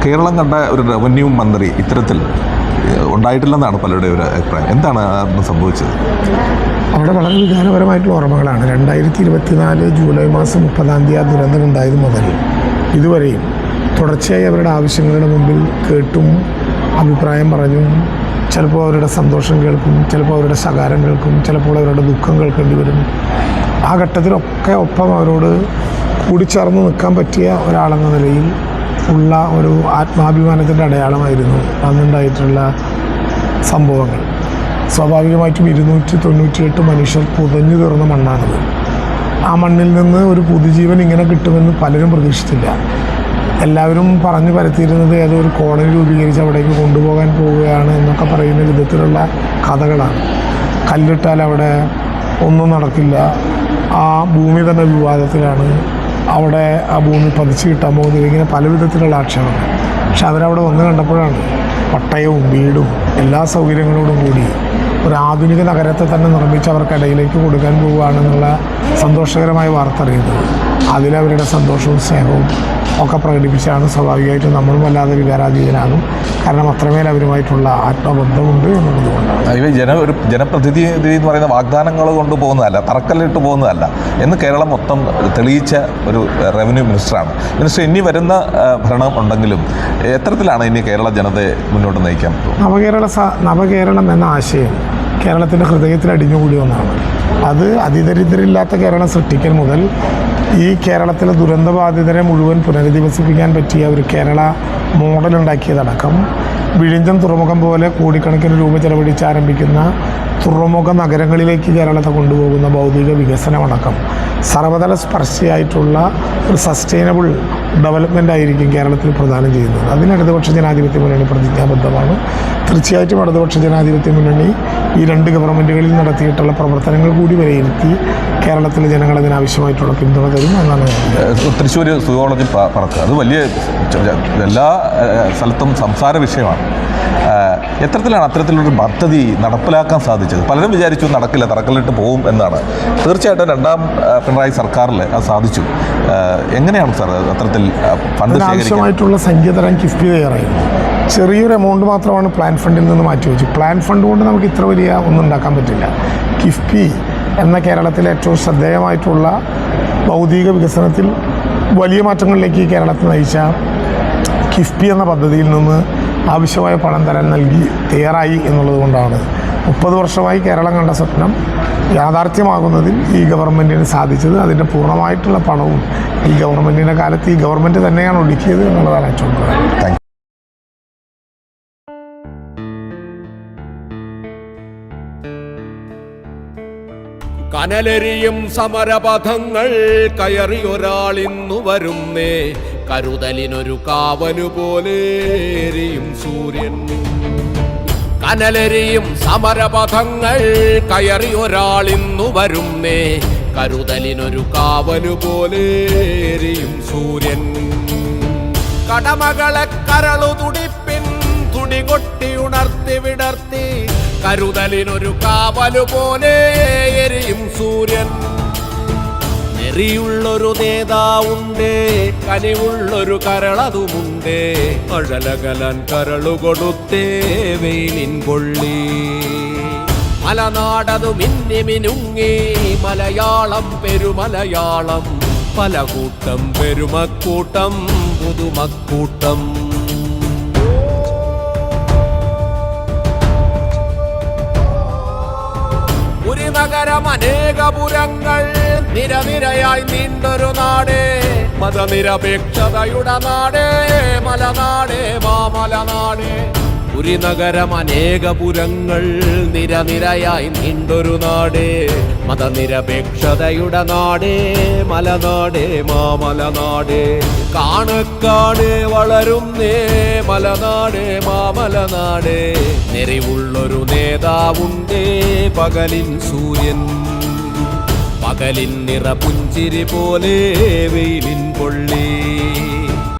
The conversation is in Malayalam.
കേരളം കണ്ട ഒരു റവന്യൂ മന്ത്രി ഇത്തരത്തിൽ ഉണ്ടായിട്ടില്ലെന്നാണ് പലരുടെ ഒരു അഭിപ്രായം. എന്താണ് അന്ന് സംഭവിച്ചത്? അവിടെ വളരെ വികാരപരമായിട്ടുള്ള ഓർമ്മകളാണ്. 2024 ജൂലൈ മാസം 30 ദുരന്തമുണ്ടായത് മുതൽ ഇതുവരെയും തുടർച്ചയായി അവരുടെ ആവശ്യങ്ങളുടെ മുമ്പിൽ കേട്ടും അഭിപ്രായം പറഞ്ഞും ചിലപ്പോൾ അവരുടെ സന്തോഷം കേൾക്കും, ചിലപ്പോൾ അവരുടെ ശകാരം കേൾക്കും, ചിലപ്പോൾ അവരുടെ ദുഃഖം കേൾക്കേണ്ടി വരും. ആ ഘട്ടത്തിലൊക്കെ ഒപ്പം അവരോട് കൂടിച്ചേർന്ന് നിൽക്കാൻ പറ്റിയ ഒരാളെന്ന നിലയിൽ ഉള്ള ഒരു ആത്മാഭിമാനത്തിൻ്റെ അടയാളമായിരുന്നു അന്നുണ്ടായിട്ടുള്ള സംഭവങ്ങൾ. സ്വാഭാവികമായിട്ടും 298 മനുഷ്യർ പുതഞ്ഞു തീർന്ന മണ്ണാണത്. ആ മണ്ണിൽ നിന്ന് ഒരു പുതുജീവൻ ഇങ്ങനെ കിട്ടുമെന്ന് പലരും പ്രതീക്ഷിച്ചില്ല. എല്ലാവരും പറഞ്ഞു പരത്തിയിരുന്നത് ഏതോ ഒരു കോളനി രൂപീകരിച്ച് അവിടേക്ക് കൊണ്ടുപോകാൻ പോവുകയാണ് എന്നൊക്കെ പറയുന്ന വിധത്തിലുള്ള കഥകളാണ്. കല്ലിട്ടാൽ അവിടെ ഒന്നും നടക്കില്ല, ആ ഭൂമി തന്നെ വിവാദത്തിലാണ്, അവിടെ ആ ഭൂമി പതിച്ച് കിട്ടാൻ പോകുന്നില്ല, ഇങ്ങനെ പല വിധത്തിലുള്ള ആക്ഷേപങ്ങൾ. പക്ഷെ അവരവിടെ വന്ന് കണ്ടപ്പോഴാണ് പട്ടയവും വീടും എല്ലാ സൗകര്യങ്ങളോടും കൂടി ഒരു ആധുനിക നഗരത്തെ തന്നെ നിർമ്മിച്ച് അവർക്കിടയിലേക്ക് കൊടുക്കാൻ പോവുകയാണെന്നുള്ള സന്തോഷകരമായ വാർത്ത അറിയുന്നത്. അതിലവരുടെ സന്തോഷവും സ്നേഹവും ഒക്കെ പ്രകടിപ്പിച്ചാണ് സ്വാഭാവികമായിട്ടും നമ്മളും വല്ലാതെ വികാരാധീനനാകും. കാരണം അത്രമേൽ അവരുമായിട്ടുള്ള ആത്മബന്ധമുണ്ട് എന്നുള്ളതുകൊണ്ടാണ്. ഒരു ജനപ്രതിനിധി എന്ന് പറയുന്ന വാഗ്ദാനങ്ങൾ കൊണ്ടുപോകുന്നതല്ല, തറക്കല്ലിട്ട് പോകുന്നതല്ല എന്ന് കേരളം മൊത്തം തെളിയിച്ച ഒരു റവന്യൂ മിനിസ്റ്ററാണ്. മിനിസ്റ്റർ, ഇനി വരുന്ന ഭരണം ഉണ്ടെങ്കിലും എത്തരത്തിലാണ് ഇനി കേരള ജനതയെ മുന്നോട്ട് നയിക്കാൻ പറ്റും? നവകേരളം എന്ന ആശയം കേരളത്തിൻ്റെ ഹൃദയത്തിൽ അടിഞ്ഞുകൂടി ഒന്നാണ്. അത് അതിദരിദ്രരില്ലാത്ത കേരളം സൃഷ്ടിക്കൽ മുതൽ ഈ കേരളത്തിലെ ദുരന്തബാധിതരെ മുഴുവൻ പുനരധിവസിപ്പിക്കാൻ പറ്റിയ ഒരു കേരള മോഡലുണ്ടാക്കിയതടക്കം വിഴിഞ്ഞം തുറമുഖം പോലെ കോടിക്കണക്കിന് രൂപ ചെലവഴിച്ച് ആരംഭിക്കുന്ന തുറമുഖ നഗരങ്ങളിലേക്ക് കേരളത്തെ കൊണ്ടുപോകുന്ന ഭൗതിക വികസനമടക്കം സർവതല സ്പർശിയായിട്ടുള്ള ഒരു സസ്റ്റൈനബിൾ ഡെവലപ്മെൻ്റ് ആയിരിക്കും കേരളത്തിൽ പ്രദാനം ചെയ്യുന്നത്. അതിന് ഇടതുപക്ഷ ജനാധിപത്യ മുന്നണി പ്രതിജ്ഞാബദ്ധമാണ്. തീർച്ചയായിട്ടും ഇടതുപക്ഷ ജനാധിപത്യ മുന്നണി ഈ 2 ഗവൺമെൻറ്റുകളിൽ നടത്തിയിട്ടുള്ള പ്രവർത്തനങ്ങൾ കൂടി വിലയിരുത്തി കേരളത്തിലെ ജനങ്ങൾ അതിനാവശ്യമായിട്ടുള്ള പിന്തുണ തരും എന്നാണ്. തൃശ്ശൂർ സുവോളജി പാർക്ക് അത് വലിയ എല്ലാ സ്ഥലത്തും സംസാര വിഷയമാണ്. എത്തരത്തിലാണ് അത്തരത്തിലൊരു പദ്ധതി നടപ്പിലാക്കാൻ സാധിച്ചത്? പലരും വിചാരിച്ചു നടക്കില്ല, തറക്കല്ലിട്ട് പോകും എന്നാണ്. തീർച്ചയായിട്ടും 2ാം പിണറായി സർക്കാരിൽ അത് സാധിച്ചു. എങ്ങനെയാണ് സാർ അത്തരത്തിൽ ഫണ്ട് ആവശ്യമായിട്ടുള്ള സംഖ്യ തരാൻ കിഫ്ബി തയ്യാറായിരുന്നു. ചെറിയൊരു എമൗണ്ട് മാത്രമാണ് പ്ലാൻ ഫണ്ടിൽ നിന്ന് മാറ്റിവെച്ചു. പ്ലാൻ ഫണ്ട് കൊണ്ട് നമുക്ക് ഇത്ര വലിയ ഒന്നും ഉണ്ടാക്കാൻ പറ്റില്ല. കിഫ്ബി എന്ന കേരളത്തിലെ ഏറ്റവും ശ്രദ്ധേയമായിട്ടുള്ള ഭൗതിക വികസനത്തിൽ വലിയ മാറ്റങ്ങളിലേക്ക് കേരളത്തെ നയിച്ച കിഫ്ബി എന്ന പദ്ധതിയിൽ നിന്ന് ആവശ്യമായ പണം തരാൻ നൽകി തയ്യാറായി എന്നുള്ളത് കൊണ്ടാണ് 30 വർഷമായി കേരളം കണ്ട സ്വപ്നം യാഥാർത്ഥ്യമാകുന്നതിൽ ഈ ഗവൺമെൻറ്റിന് സാധിച്ചത്. അതിൻ്റെ പൂർണ്ണമായിട്ടുള്ള പണവും ഈ ഗവൺമെൻറ്റിൻ്റെ കാലത്ത് ഈ ഗവൺമെൻറ് തന്നെയാണ് ഒടുക്കിയത് എന്നുള്ളതാണ് ഏറ്റവും പ്രധാനം. കനലെരിയും സമരപഥങ്ങൾ കയറിയൊരാളിന്നു വരുന്നേ, കരുതലിനൊരു കാവലു പോലെ എരിയും സൂര്യൻ. കനലെരിയും സമരപഥങ്ങൾ കയറിയൊരാളിന്നു വരുന്നേ, കരുതലിനൊരു കാവലു പോലെ എരിയും സൂര്യൻ. കടമകളെ കരളു തുടിപ്പിൻ തുടികൊട്ടി ഉണർത്തി വിടർത്തി, കരുതലിനൊരു കാവലു പോലെ എരിയും സൂര്യൻ. നെറിയുള്ളൊരു നേതാവുണ്ടേ, കനിവുള്ളൊരു കരളതുമുണ്ടേ, അഴലകലാൻ കരളു കൊടുത്തേ വെയിലിൻ കൊള്ളി. മലനാടതു മിന്നി മിനുങ്ങി മലയാളം പെരുമലയാളം, പല കൂട്ടം പെരുമക്കൂട്ടം പുതുമക്കൂട്ടം. ഒരു നഗരം അനേകപുരങ്ങൾ നിരനിരയായി നീണ്ടൊരു നാടേ, മതനിരപേക്ഷതയുടെ നാടേ, മലനാടേ മാമലനാടേ. ഒരു നഗരം അനേകപുരങ്ങൾ നിരനിരയായി നീണ്ടൊരു നാടേ, മതനിരപേക്ഷതയുടെ നാടേ, മലനാടേ മാമലനാടേ. കാണെ വളരുന്നേ മലനാടേ മാമലനാടേ, നെറിവുള്ളൊരു നേതാവുണ്ടേ പകലിൻ സൂര്യൻ. പകലിൻ നിറപുഞ്ചിരി പോലെ വെയിൽ